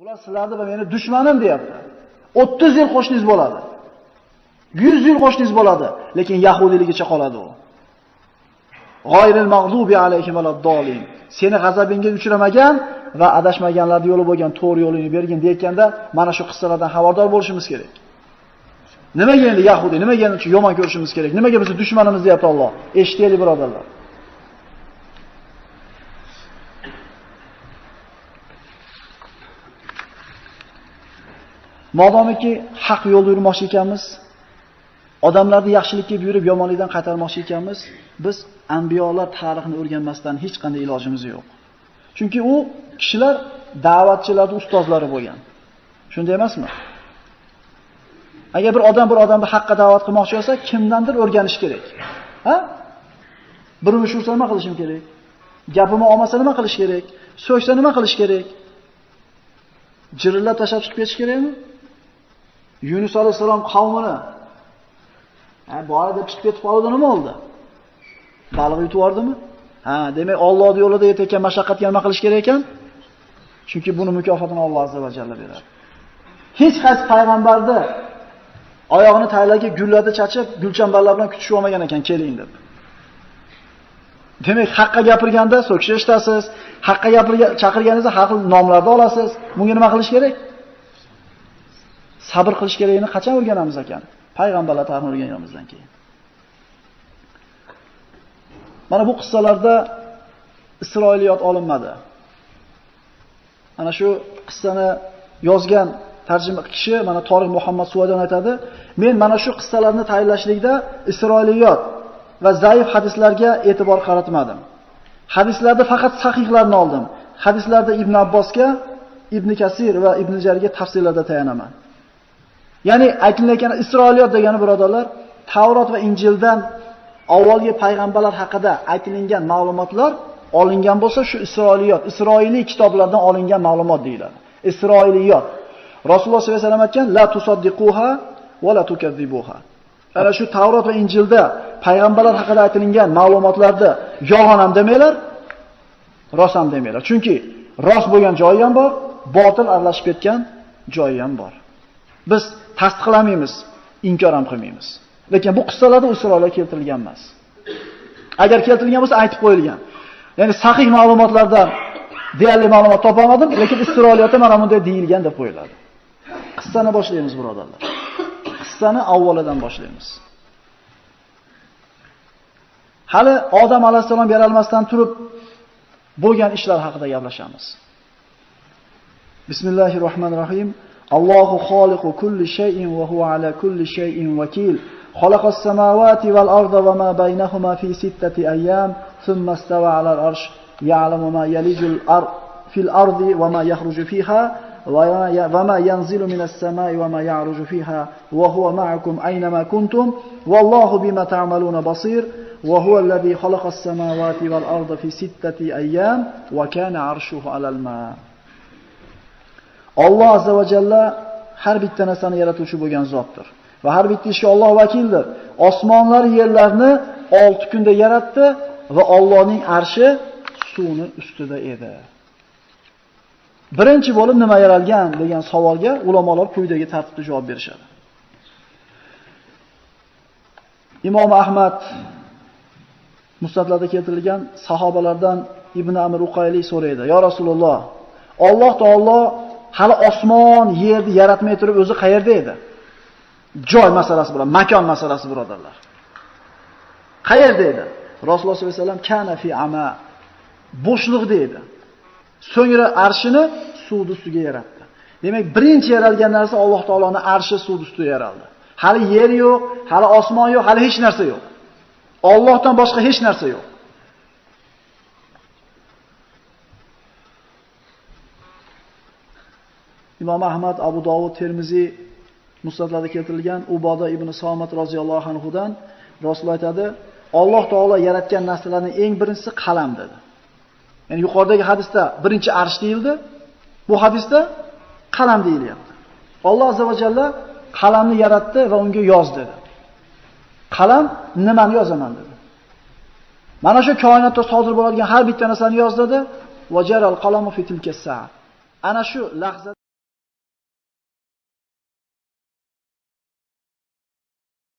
Bular sizlarni va meni dushmanim deyapti. 30 yil qo'shningiz bo'ladi. 100 yil qo'shningiz bo'ladi, lekin yahudiyligicha qoladi u. G'oyril mag'zubi alayhim valaddolin. Seni g'azabingga uchramagan va adashmaganlar yo'li bo'lgan to'g'ri yo'lini bergin deyotganda, mana shu qissalardan xabardor bo'lishimiz kerak. Nimaga endi yahudiy, nimaga endi yomon ko'rishimiz kerak? Nimaga bizni dushmanimiz deyapti Alloh? Eshitaylik birodarlar. Modomiki haq yo'lda yurmoqchi ekanmiz, odamlarni yaxshilikka buyurib yomonlikdan qaytarmoqchi ekanmiz, biz anbiyolar tarixini o'rganmasdan hech qanday ilojimiz yo'q. Chunki u kishilar da'vatchilarning ustozlari bo'lgan. Shunday emasmi? Agar bir odamni haqqa da'vat qilmoqchi bo'lsa, kimdandir o'rganish kerak. Ha? Birini ursa nima qilishim kerak? Gapimni olmasa nima qilish kerak? So'ksa nima qilish kerak? Jirillab tashlab chiqib ketish kerakmi? Yunus alayhisalom qavmini bora deb chiqib ketib qoldi, nima bo'ldi? Baliq yutib yubordimi? Demak Allohning yo'lida yetayotgan mashaqqatga nima qilish kerak ekan? Chunki buni mukofotini Alloh azza va jalla beradi. Hech qaysi payg'ambarda oyog'ini taylarga gullarni chachib, gulchambarlar bilan kutishib olmagan ekan, keling deb. Demak, haqqa gapirganda so'kish eshitasiz, haqqa chaqirganingizda har xil nomlarni olasiz. Bunga nima qilish kerak? Sabr qilish kerakligini qachon o'rganamiz ekan? Payg'ambarlar tarixini o'rganganimizdan keyin. Mana bu qissalarda Isroiliyot olinmadi. Ana shu qissani yozgan tarjima kishi mana Toriq Muhammad Suvaydan aytadi, men mana shu qissalarni tayyorlashlikda Isroiliyot va zaif hadislarga e'tibor qaratmadim. Hadislarda faqat sahihlarni oldim. Hadislarda Ibn Abbosga, Ibn Kasir va Ibn Jarga tafsirlarda tayanaman. Ya'ni aytilayotgan Isroiliyot degani birodarlar, Tavrot va Injildan avvalgi payg'ambarlar haqida aytilingan ma'lumotlar olingan bo'lsa, shu Isroiliyot, Isroiliy kitoblardan olingan ma'lumot deyiladi. Isroiliyot. Rasululloh sollallohu alayhi vasallam aytgan, la tusaddiquha va la tukadzibuha. Ana shu Tavrot va Injilda payg'ambarlar haqida aytilingan ma'lumotlarni yolg'on ham demanglar, rost ham demanglar. Chunki rost bo'lgan joyi ham bor, botil aralashib ketgan joyi ham bor. Biz tasdiqlamaymiz, inkor ham qilmaymiz. Lekin bu qissalarda Isroillar keltirilgan emas. Agar keltirilgan bo'lsa aytib qo'yilgan. Ya'ni sahih ma'lumotlardan deyarli ma'lumot topolmadim, lekin Isroiliyotda mana bunday deyilgan deb qo'yiladi. Qissani boshlaymiz birodarlar. Qissani avvalidan boshlaymiz. Hali Odam alayhisalom yaralmasdan turib bo'lgan ishlar haqida gaplashamiz. Bismillahirrohmanirrohim. Allohu xoliqu kulli shay'in va huwa ala kulli shay'in vakil. Xalaqas samawati val arda va ma baynahuma fi sittati ayyam, thumma istawa ala al-arsh, ya'lamu ma yalijul fil ardi wa ma yakhruju fiha wa ma yanzilu minas samai wa ma ya'ruju fiha wa huwa ma'akum aynama kuntum wallahu bima ta'maluna basir wa huwa alladhi khalaqas samawati wal arda fi sittati ayyam wa kana 'arshuhu 'alal ma. Alloh azza va jalla har bitta narsani yaratuvchi bo'lgan zotdir va har bitta ishga Alloh vakildir. Osmonlar yerlarni 6 kunda yaratdi va Allohning arshi suvni ustida edi. Birinchi bo'lib nima yaralgan degan savolga ulamolar quyidagi tartibda javob berishadi. Imom Ahmad musnadlarda keltirilgan sahobalardan Ibn Amr Uqayli so'raydi: "Ya Rasululloh, Alloh taolo hali osmon, yerni yaratmay turib o'zi qayerda edi?" Joy masalasi bilan, makon masalasi birodarlar. Qayerda edi? Rasululloh sollallohu alayhi vasallam kana fi ama, bo'shliqda edi. So'ngra arshini suv ustiga yaratdi. Demak, birinchi yaralgan narsa Alloh taoloning arshi suv ustida yaraldi. Hali yer yo'q, hali osmon yo'q, hali hech narsa yo'q. Allohdan boshqa hech narsa yo'q. Imom Ahmad, Abu Dovud, Termiziy musnadlarda keltirilgan Uboda ibn Somit roziyallohu anhu dan Rasululloh aytadi, Alloh taolo yaratgan narsalarning eng birinchisi qalam dedi. Ya'ni yuqoridagi hadisda birinchi arsh deyildi. Bu hadisda qalam deyilyapti. Alloh azza va jalla qalamni yaratdi va unga yoz dedi. Qalam nimani yozaman dedi. Mana shu koinotda sodir bo'ladigan har bitta narsani yoz dedi. Va jaral qalamu fi tilka sa'a. Ana shu lahza